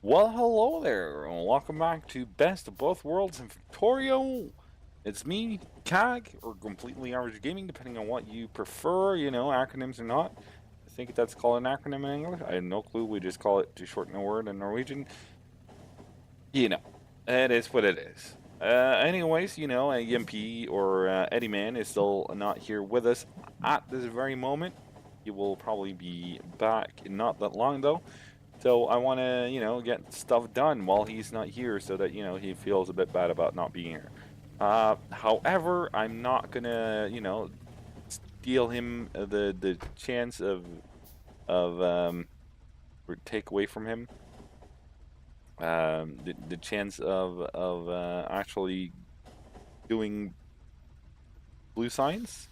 Well, hello there, and welcome back to Best of Both Worlds in Factorio. It's me, CAG, or Completely Average Gaming, depending on what you prefer, acronyms or not. I think that's called an acronym in English. I have no clue, we just call it to shorten a word in Norwegian. You know, it is what it is. Anyways, EMP or Eddie Man is still not here with us at this very moment. He will probably be back in not that long, though. So I want to, get stuff done while he's not here so that, he feels a bit bad about not being here. However, I'm not going to, steal him the chance of or take away from him the chance of actually doing blue signs.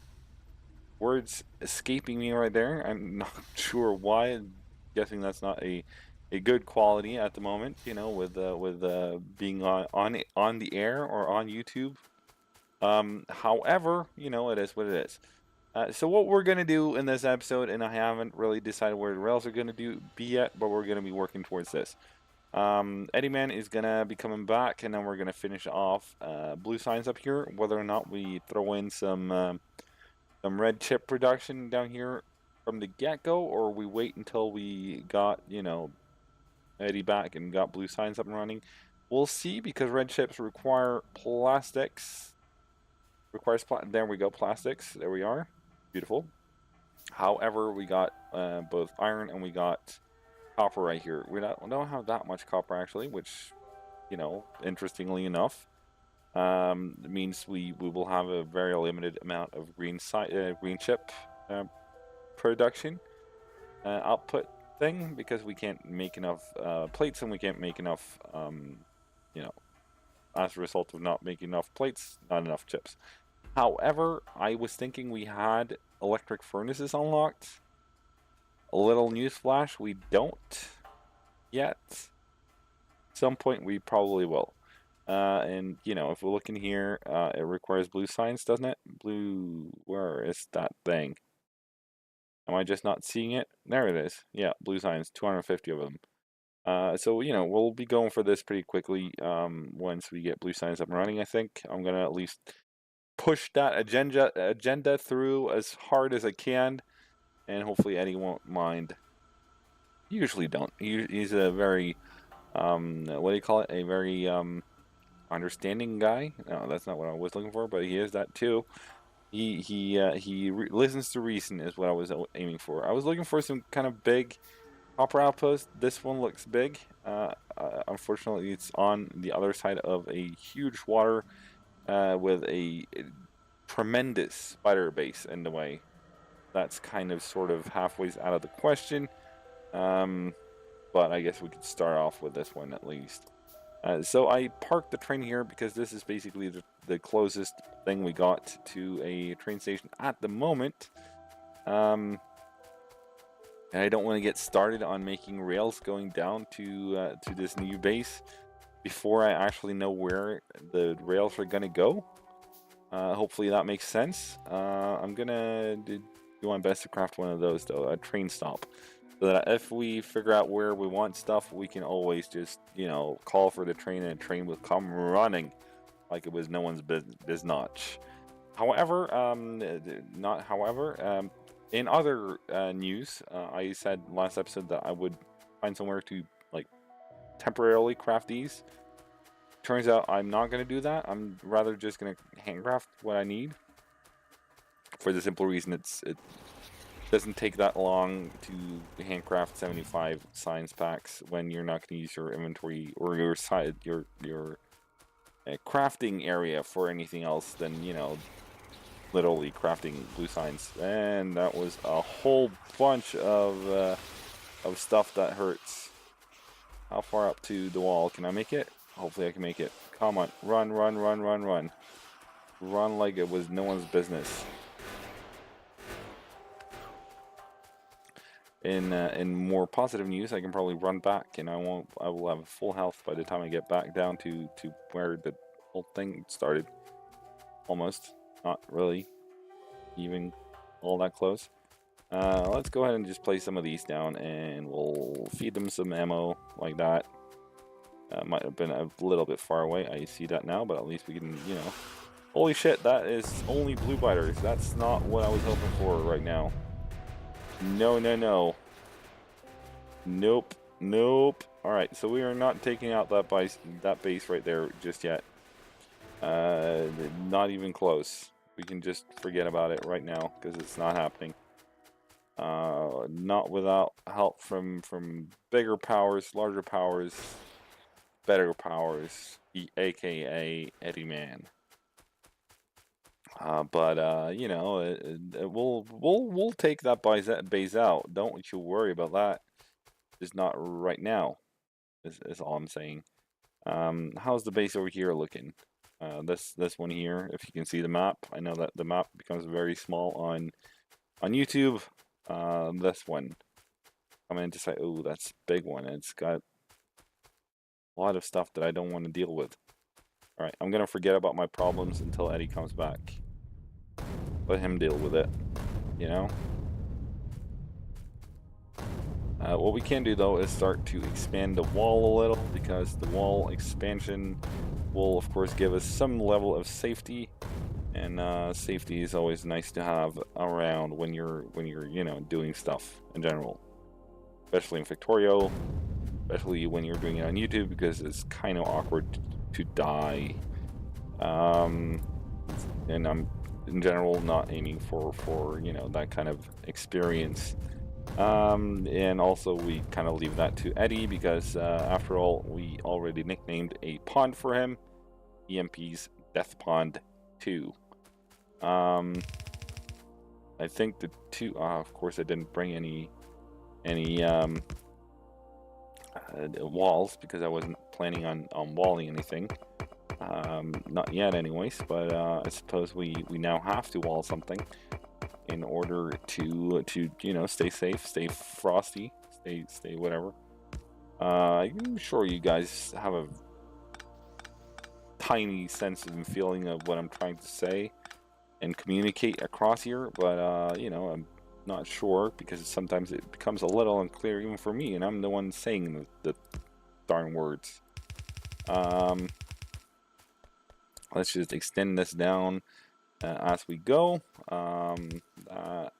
Words escaping me right there. I'm not sure why. I'm guessing that's not a good quality at the moment. With being on the air or on YouTube. However, it is what it is. So what we're gonna do in this episode, and I haven't really decided where the rails are gonna be yet, but we're gonna be working towards this. Eddie Man is gonna be coming back, and then we're gonna finish off blue signs up here. Whether or not we throw in some red chip production down here from the get-go, or we wait until we got, Eddie back and got blue signs up and running. We'll see, because red chips require plastics. There we go, plastics. There we are. Beautiful. However, we got both iron and we got copper right here. We don't have that much copper actually, which, interestingly enough, means we will have a very limited amount of green chip production output thing, because we can't make enough plates, and we can't make enough you know as a result of not making enough plates, not enough chips. However, I was thinking we had electric furnaces unlocked. A little newsflash, we don't yet. Some point we probably will. And if we look in here, it requires blue signs, doesn't it? Blue, where is that thing? Am I just not seeing it? There it is. Yeah, blue signs, 250 of them. So we'll be going for this pretty quickly. Once we get blue signs up and running, I think I'm gonna at least push that agenda through as hard as I can, and hopefully Eddie won't mind. Usually don't. He's a very what do you call it? A very understanding guy. No, that's not what I was looking for, but he is that too. He listens to reason is what I was aiming for. I was looking for some kind of big copper outpost. This one looks big. Unfortunately, it's on the other side of a huge water with a tremendous spider base in the way. That's kind of sort of halfway out of the question. But I guess we could start off with this one at least. So I parked the train here because this is basically the closest thing we got to a train station at the moment. And I don't want to get started on making rails going down to this new base before I actually know where the rails are gonna go. Hopefully that makes sense. I'm gonna do my best to craft one of those though, a train stop, so that if we figure out where we want stuff, we can always just call for the train, and the train will come running like it was no one's business. However, not however, in other news, I said last episode that I would find somewhere to like temporarily craft these. Turns out I'm not going to do that. I'm rather just going to handcraft what I need, for the simple reason it doesn't take that long to handcraft 75 science packs when you're not going to use your inventory or your crafting area for anything else than literally crafting blue signs. And that was a whole bunch of stuff that hurts. How far up to the wall can I make it? Hopefully I can make it. Come on, run, run, run, run, run. Run like it was no one's business. In more positive news, I can probably run back, and I will have full health by the time I get back down to where the whole thing started. Almost, not really, even all that close. Let's go ahead and just place some of these down, and we'll feed them some ammo like that. Might have been a little bit far away. I see that now, but at least we can, you know. Holy shit, that is only blue biters. That's not what I was hoping for right now. No, no, no. Nope, nope. All right, so we are not taking out that base right there just yet. Not even close. We can just forget about it right now because it's not happening. Not without help from bigger powers, larger powers, better powers, aka Eddie Man. But you know, we'll take that base out. Don't you worry about that. Just not right now. Is all I'm saying. How's the base over here looking? This one here. If you can see the map, I know that the map becomes very small on YouTube. This one. I'm going to say, oh, that's a big one. It's got a lot of stuff that I don't want to deal with. All right, I'm gonna forget about my problems until Eddie comes back. Let him deal with it, you know? What we can do though is start to expand the wall a little, because the wall expansion will of course give us some level of safety, and safety is always nice to have around when you're you know, doing stuff in general, especially in Factorio, especially when you're doing it on YouTube, because it's kind of awkward to die. And I'm in general not aiming for you know, that kind of experience. And also we kind of leave that to Eddie, because after all, we already nicknamed a pond for him, EMP's Death Pond 2. I think the two, of course I didn't bring any walls, because I wasn't planning on walling anything. Not yet anyways, but I suppose we now have to wall something in order to you know, stay safe, stay frosty, stay whatever. I'm sure you guys have a tiny sense and feeling of what I'm trying to say and communicate across here, but you know, I'm not sure, because sometimes it becomes a little unclear even for me, and I'm the one saying the darn words. Let's just extend this down as we go.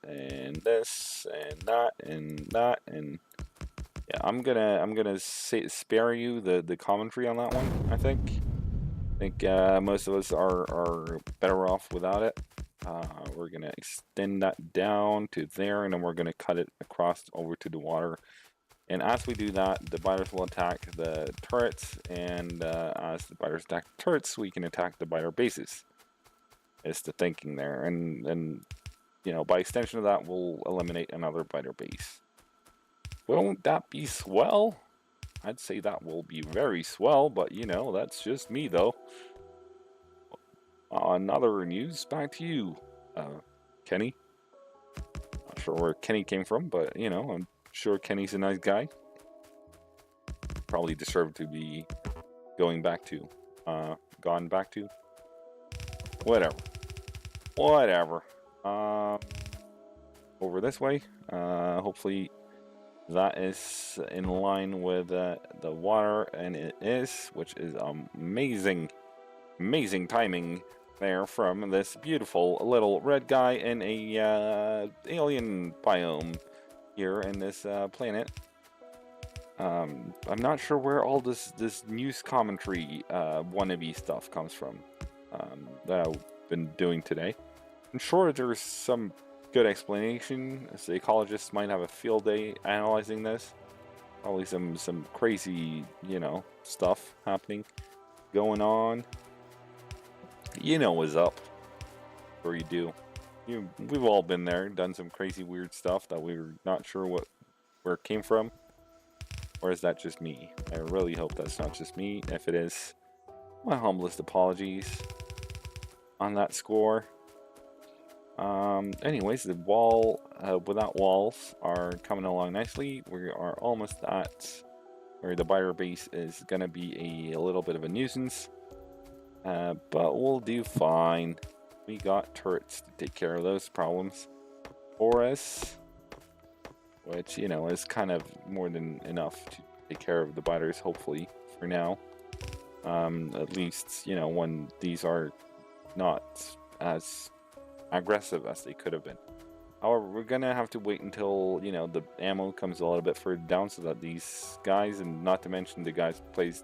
And this and that and that, and yeah, I'm gonna spare you the commentary on that one. I think most of us are better off without it. We're gonna extend that down to there, and then we're gonna cut it across over to the water. And as we do that, the biters will attack the turrets, and as the biters attack the turrets, we can attack the biter bases. Is the thinking there, and you know, by extension of that, we'll eliminate another biter base. Won't that be swell? I'd say that will be very swell, but you know, that's just me though. On other news, back to you, Kenny. Not sure where Kenny came from, but you know, I'm sure Kenny's a nice guy. Probably deserved to be gone back to. Whatever. Over this way. Hopefully that is in line with the water, and it is, which is amazing timing there from this beautiful little red guy in a alien biome here in this planet. I'm not sure where all this news commentary wannabe stuff comes from that I've been doing today. I'm sure there's some good explanation. The ecologists might have a field day analyzing this. Probably some crazy, you know, stuff happening, going on. You know what's up, or you do. We've all been there, done some crazy weird stuff that we were not sure where it came from. Or is that just me? I really hope that's not just me. If it is, my humblest apologies on that score. Anyways, the wall without walls are coming along nicely. We are almost at where the biter base is gonna be a little bit of a nuisance, but we'll do fine. We got turrets to take care of those problems for us, which, you know, is kind of more than enough to take care of the biters, hopefully, for now. At least, you know, when these are not as aggressive as they could have been. However, we're gonna have to wait until, you know, the ammo comes a little bit further down so that these guys, and not to mention the guys placed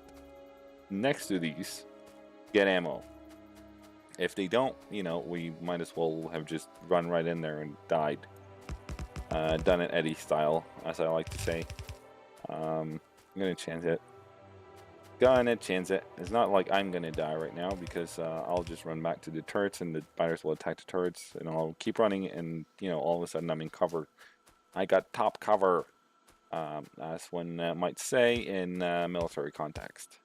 next to these, get ammo. If they don't, you know, we might as well have just run right in there and died. Done it Eddie style, as I like to say. I'm gonna chance it. Gonna chance it. It's not like I'm gonna die right now because I'll just run back to the turrets and the biters will attack the turrets and I'll keep running and, you know, all of a sudden I'm in cover. I got top cover, as one might say in military context,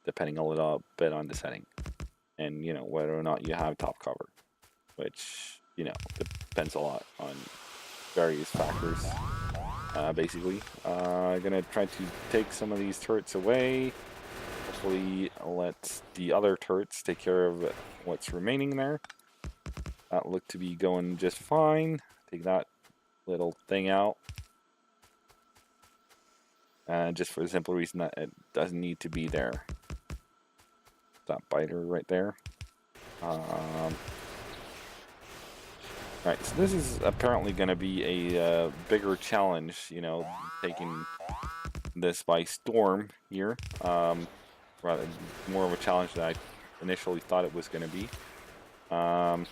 depending a little bit on the setting and, you know, whether or not you have top cover, which, you know, depends a lot on various factors. Basically, I'm gonna try to take some of these turrets away. Hopefully, let the other turrets take care of what's remaining there. That looked to be going just fine. Take that little thing out. Just for the simple reason that it doesn't need to be there. That biter right there. Right, so this is apparently going to be a bigger challenge, you know, taking this by storm here. Rather more of a challenge than I initially thought it was going to be. Like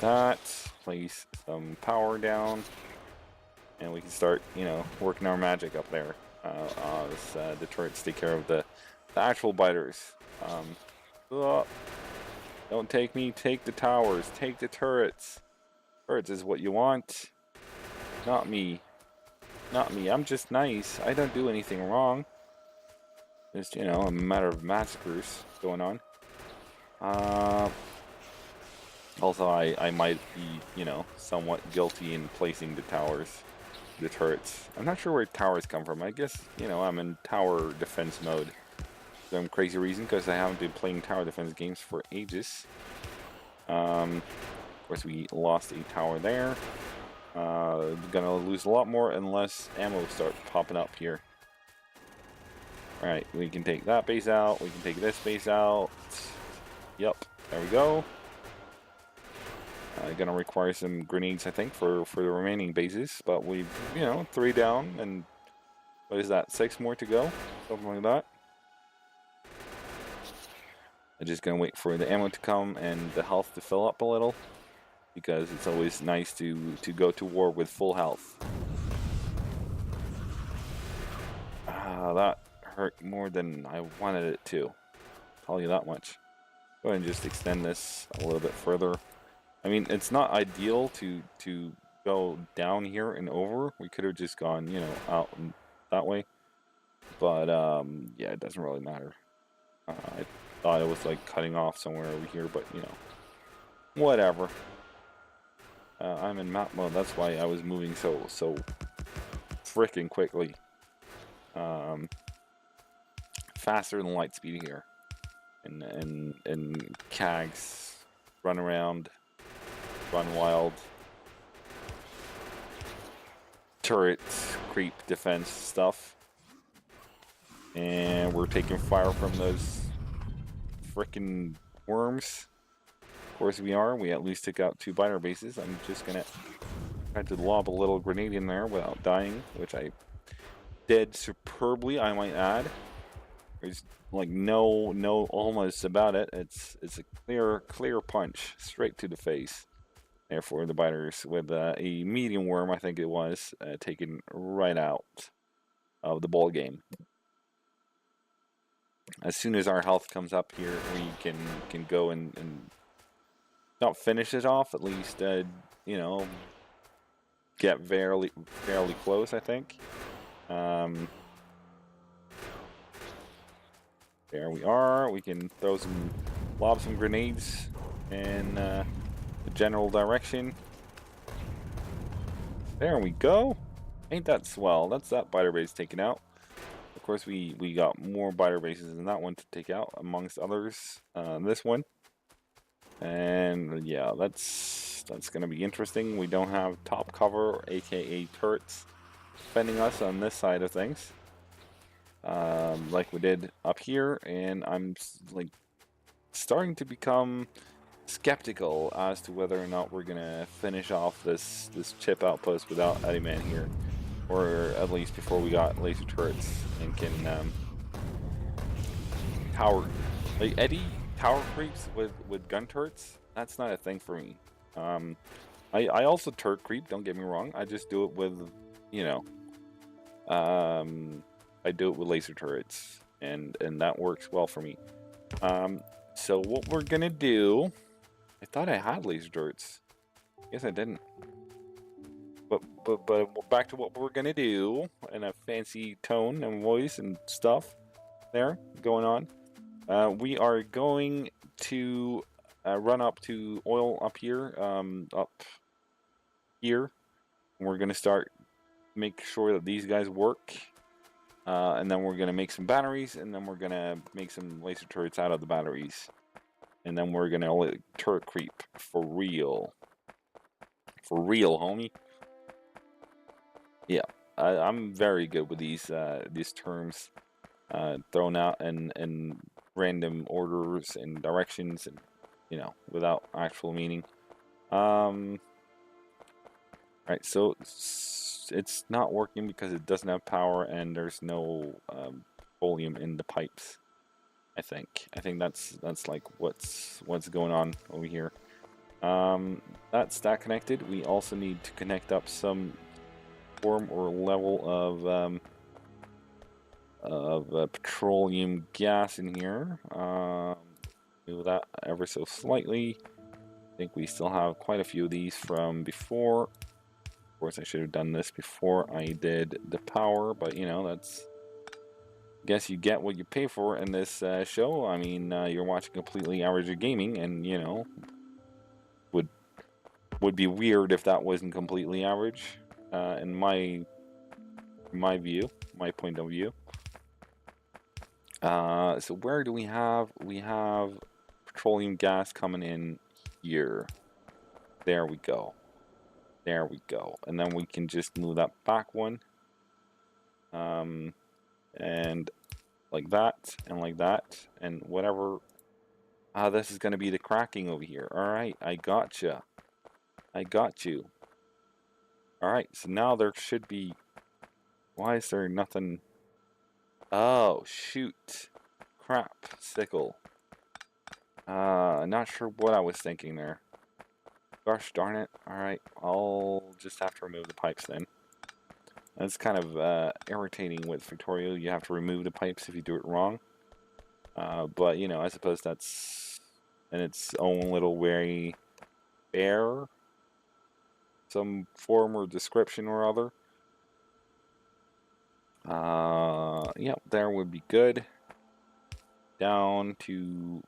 that, place some power down, and we can start, you know, working our magic up there. The turrets take care of the actual biters. Don't take me, take the towers, take the turrets. Turrets is what you want. Not me. Not me, I'm just nice. I don't do anything wrong. It's, you know, a matter of massacres going on. Also, I might be, you know, somewhat guilty in placing the towers, the turrets. I'm not sure where towers come from. I guess, you know, I'm in tower defense mode. Some crazy reason, because I haven't been playing tower defense games for ages. Of course, we lost a tower there. Gonna lose a lot more unless ammo start popping up here. Alright, we can take that base out. We can take this base out. Yep, there we go. Gonna require some grenades, I think, for the remaining bases. But we've, you know, 3 down, and what is that, 6 more to go? Something like that. I'm just gonna wait for the ammo to come and the health to fill up a little, because it's always nice to go to war with full health. That hurt more than I wanted it to. I'll tell you that much. Go ahead and just extend this a little bit further. I mean, it's not ideal to go down here and over. We could have just gone, you know, out and that way. But yeah, it doesn't really matter. I thought it was like cutting off somewhere over here, but you know, whatever. I'm in map mode. That's why I was moving so freaking quickly. Faster than light speed here. And CAGs run around, run wild. Turret, creep, defense stuff. And we're taking fire from those freaking worms. Of course we are. We at least took out 2 biter bases. I'm just gonna try to lob a little grenade in there without dying, which I did superbly, I might add. There's like no almost about it. It's a clear punch straight to the face. Therefore, the biters with a medium worm, I think it was, taken right out of the ball game. As soon as our health comes up here, we can go and not finish it off, at least you know, get fairly close, I think. There we are. We can lob some grenades in the general direction. There we go. Ain't that swell? That's that biter base taken out. Of course, we got more biter bases than that one to take out, amongst others. This one, and yeah, that's gonna be interesting. We don't have top cover, aka turrets, defending us on this side of things, like we did up here, and I'm like starting to become skeptical as to whether or not we're gonna finish off this chip outpost without Eddie Man here, or at least before we got laser turrets and can tower like Eddie tower creeps with gun turrets. That's not a thing for me. I also turret creep. Don't get me wrong. I just do it with, you know, I do it with laser turrets, and that works well for me. So what we're gonna do, I thought I had laser turrets. Guess I didn't. But back to what we're gonna do in a fancy tone and voice and stuff there going on. We are going to run up to oil up here, up here. We're gonna start make sure that these guys work. And then we're going to make some batteries, and then we're going to make some laser turrets out of the batteries. And then we're going to turret creep for real. For real, homie. Yeah, I'm very good with these terms thrown out in random orders and directions, and, you know, without actual meaning. Right, so it's not working because it doesn't have power and there's no volume in the pipes. I think that's like what's going on over here. That's that connected. We also need to connect up some form or level of petroleum gas in here. Move that ever so slightly. I think we still have quite a few of these from before. Of course, I should have done this before I did the power, but you know, that's, guess you get what you pay for in this show. I mean, you're watching completely average gaming, and you know, would be weird if that wasn't completely average, in my view, my point of view. So where do we have? We have petroleum gas coming in here. There we go. There we go. And then we can just move that back one. And like that, and whatever. This is going to be the cracking over here. All right, I gotcha. I got you. All right, so now there should be. Why is there nothing? Oh shoot! Crap, sickle. Not sure what I was thinking there. Gosh darn it! All right, I'll just have to remove the pipes then. That's kind of irritating with Factorio. You have to remove the pipes if you do it wrong. But you know, I suppose that's in its own little way fair, some form or description or other. Yeah, there would be good. Down to,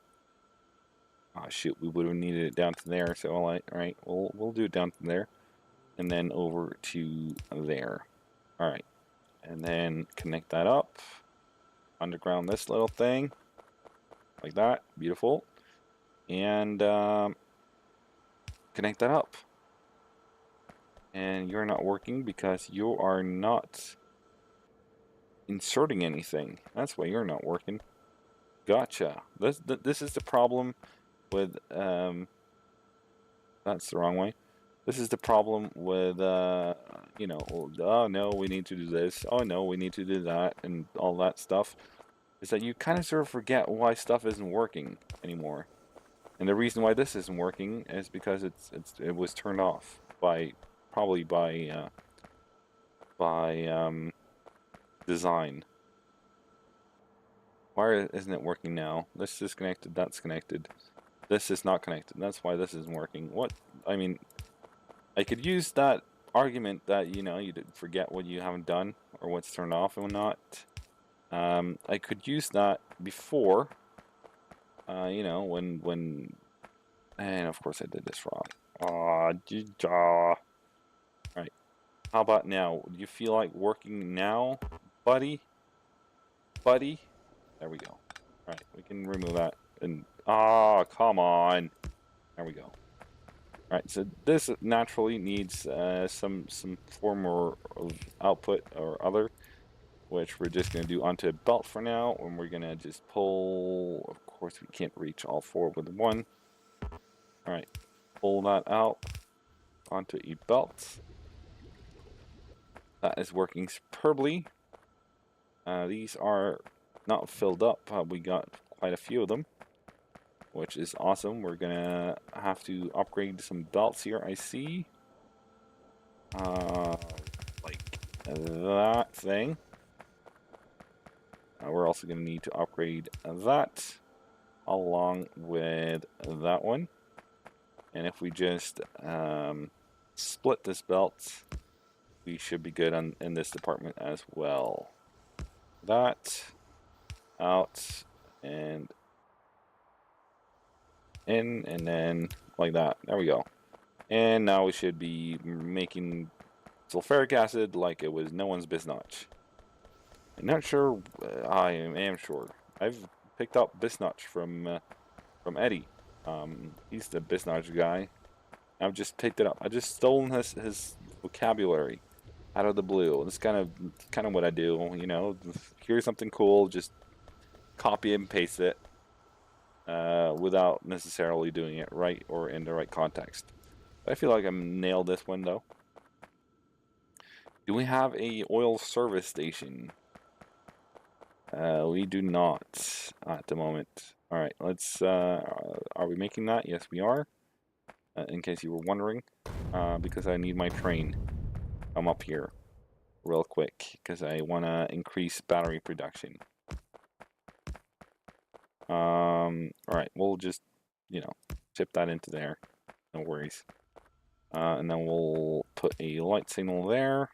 oh shoot, we would have needed it down to there. So all right, we'll do it down to there, and then over to there. All right, and then connect that up. Underground this little thing, like that. Beautiful. And connect that up. And you're not working because you are not inserting anything. That's why you're not working. Gotcha. This is the problem with that's the wrong way. This is the problem with you know, oh no, we need to do this. Oh no, we need to do that, and all that stuff. Is that you kind of sort of forget why stuff isn't working anymore. And the reason why this isn't working is because it was turned off by probably by design. Why isn't it working now? This is connected, that's connected. This is not connected. That's why this isn't working. What? I mean, I could use that argument that, you know, you didn't forget what you haven't done or what's turned off and not. I could use that before, you know, when, and of course I did this wrong. Right. How about now? Do you feel like working now, buddy? Buddy? There we go. Alright, we can remove that. And, come on. There we go. All right, so this naturally needs some form of output or other, which we're just going to do onto a belt for now, and we're going to just pull. Of course, we can't reach all four with one. All right, pull that out onto a belt. That is working superbly. These are not filled up. We got quite a few of them, which is awesome. We're gonna have to upgrade some belts here, I see. Like that thing. We're also gonna need to upgrade that along with that one. And if we just split this belt, we should be good in this department as well. That out and in, and then like that. There we go. And now we should be making sulfuric acid like it was no one's business. I'm not sure. I am sure. I've picked up business from Eddie. He's the business guy. I've just picked it up. I just stolen his vocabulary out of the blue. That's kind of what I do. You know, here's something cool, just copy and paste it without necessarily doing it right or in the right context. I feel like I nailed this one though. Do we have a oil service station? We do not at the moment. All right, let's. Are we making that? Yes, we are. In case you were wondering, because I need my train. I'm up here real quick because I want to increase battery production. All right, we'll just, you know, chip that into there. No worries. And then we'll put a light signal there.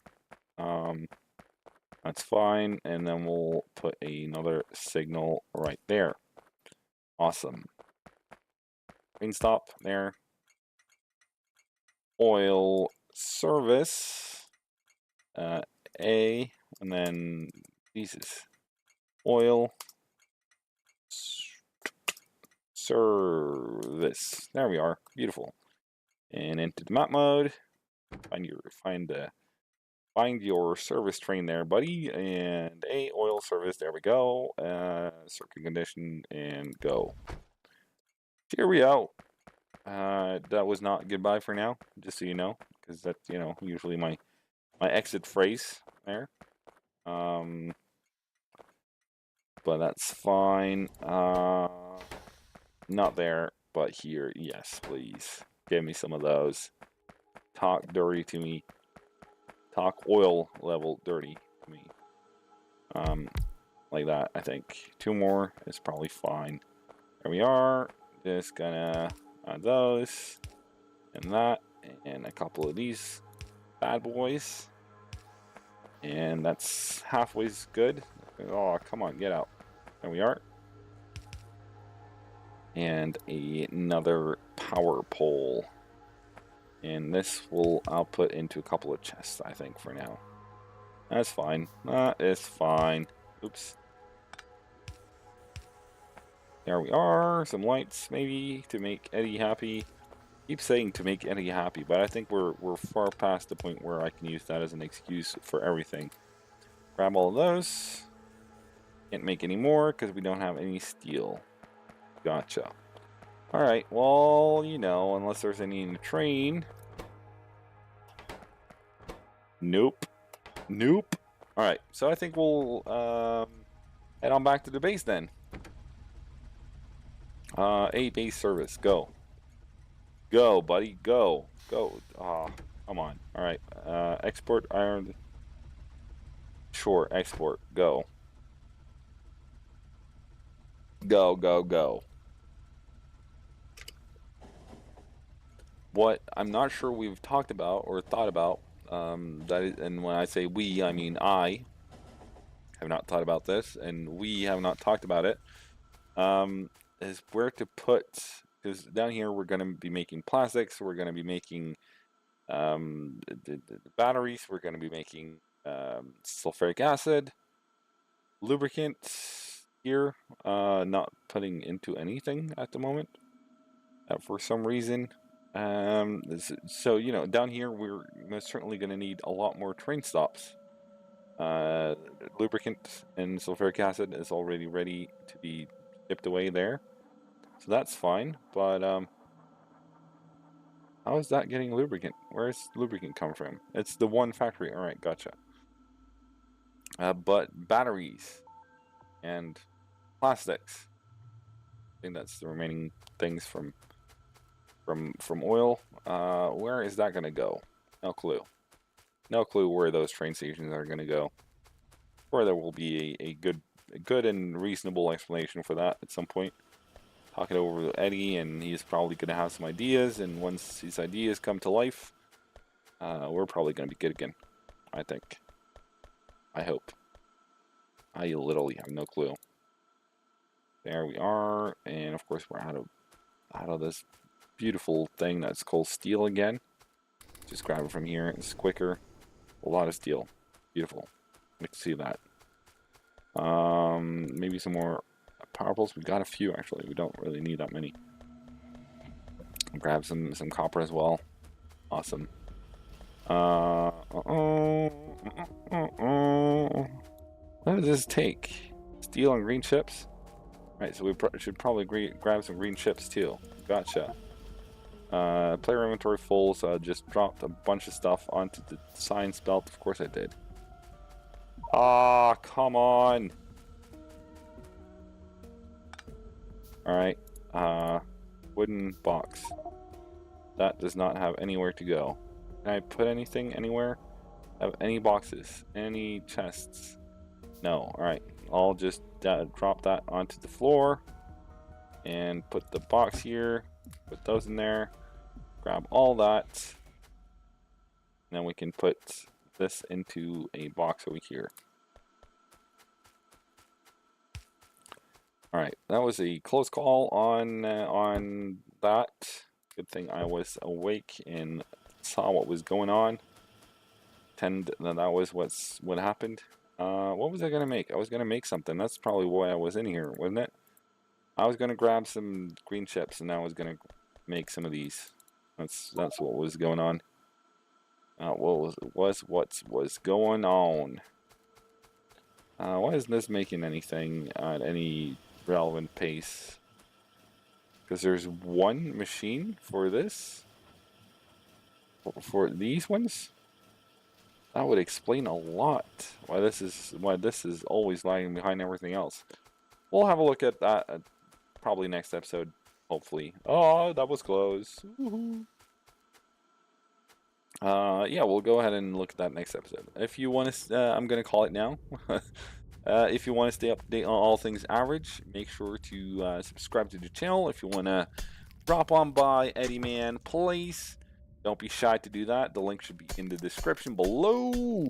That's fine. And then we'll put another signal right there. Awesome. Green stop there. Oil service. A, and then Jesus. Oil service. There we are. Beautiful. And into the map mode. Find your service train there, buddy. And a oil service. There we go. Circuit condition and go. Here we go. That was not goodbye for now, just so you know, because that's, you know, usually my exit phrase there. But that's fine. Not there, but here. Yes, please. Give me some of those. Talk dirty to me. Talk oil level dirty to me. Like that, I think. 2 more is probably fine. There we are. Just gonna add those. And that. And a couple of these bad boys. And that's halfway good. Oh, come on, get out. There we are. And another power pole. And this will output into a couple of chests, I think, for now. That's fine. That is fine. Oops. There we are. Some lights, maybe, to make Eddie happy. Keep saying to make Eddie happy, but I think we're far past the point where I can use that as an excuse for everything. Grab all of those. Can't make any more because we don't have any steel. Gotcha. Alright, well, you know, unless there's any in the train. Nope. Nope. Alright, so I think we'll head on back to the base then. A base service, go. Go, buddy, go. Go. Ah, come on. Alright, export iron. Sure, export, go. Go, go, go. What I'm not sure we've talked about or thought about, that is, and when I say we, I mean I have not thought about this, and we have not talked about it, is where to put, because down here we're going to be making plastics, we're going to be making the batteries, we're going to be making sulfuric acid, lubricant here, not putting into anything at the moment. For some reason, So, you know, down here, we're most certainly going to need a lot more train stops. Lubricant and sulfuric acid is already ready to be shipped away there. So that's fine, but how is that getting lubricant? Where's lubricant come from? It's the one factory. All right, gotcha. But batteries and plastics. I think that's the remaining things from oil. Where is that gonna go? No clue. No clue where those train stations are gonna go. Or there will be a good and reasonable explanation for that at some point. Talk it over with Eddie, and he's probably gonna have some ideas. And once these ideas come to life, we're probably gonna be good again. I think. I hope. I literally have no clue. There we are, and of course we're out of this beautiful thing that's called steel again. Just grab it from here. It's quicker. A lot of steel. Beautiful. I can see that. Maybe some more power poles. We got a few actually. We don't really need that many. Grab some copper as well. Awesome. What does this take? Steel and green chips. Right, so we should probably grab some green chips too. Gotcha. Player inventory full, so I just dropped a bunch of stuff onto the science belt. Of course I did. Ah, come on. Alright. Wooden box. That does not have anywhere to go. Can I put anything anywhere? Have any boxes? Any chests? No. Alright. I'll just drop that onto the floor. And put the box here. Put those in there. Grab all that. And then we can put this into a box over here. All right, that was a close call on that. Good thing I was awake and saw what was going on. That was what happened. What was I gonna make? I was gonna make something. That's probably why I was in here, wasn't it? I was gonna grab some green chips, and I was gonna make some of these. That's what was going on. What was going on? Why isn't this making anything at any relevant pace? Because there's one machine for this. For these ones, that would explain a lot why this is always lagging behind everything else. We'll have a look at that probably next episode, hopefully. Oh, that was close. Yeah, we'll go ahead and look at that next episode. If you want to, I'm gonna call it now. If you want to stay up to date on all things average, make sure to subscribe to the channel. If you want to drop on by eddiemanplays, don't be shy to do that. The link should be in the description below.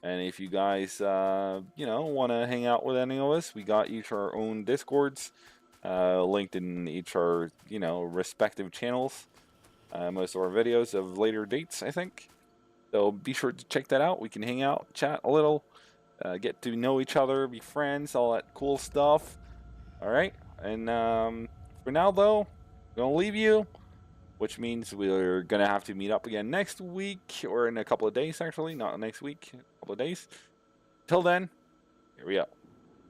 And if you guys, you know, want to hang out with any of us, we got each our own Discords, linked in each our, you know, respective channels. Most of our videos of later dates, I think. So be sure to check that out. We can hang out, chat a little, get to know each other, be friends, all that cool stuff. All right. And for now, though, I'm going to leave you, which means we're going to have to meet up again next week, or in a couple of days, actually. Not next week, a couple of days. Till then, here we go.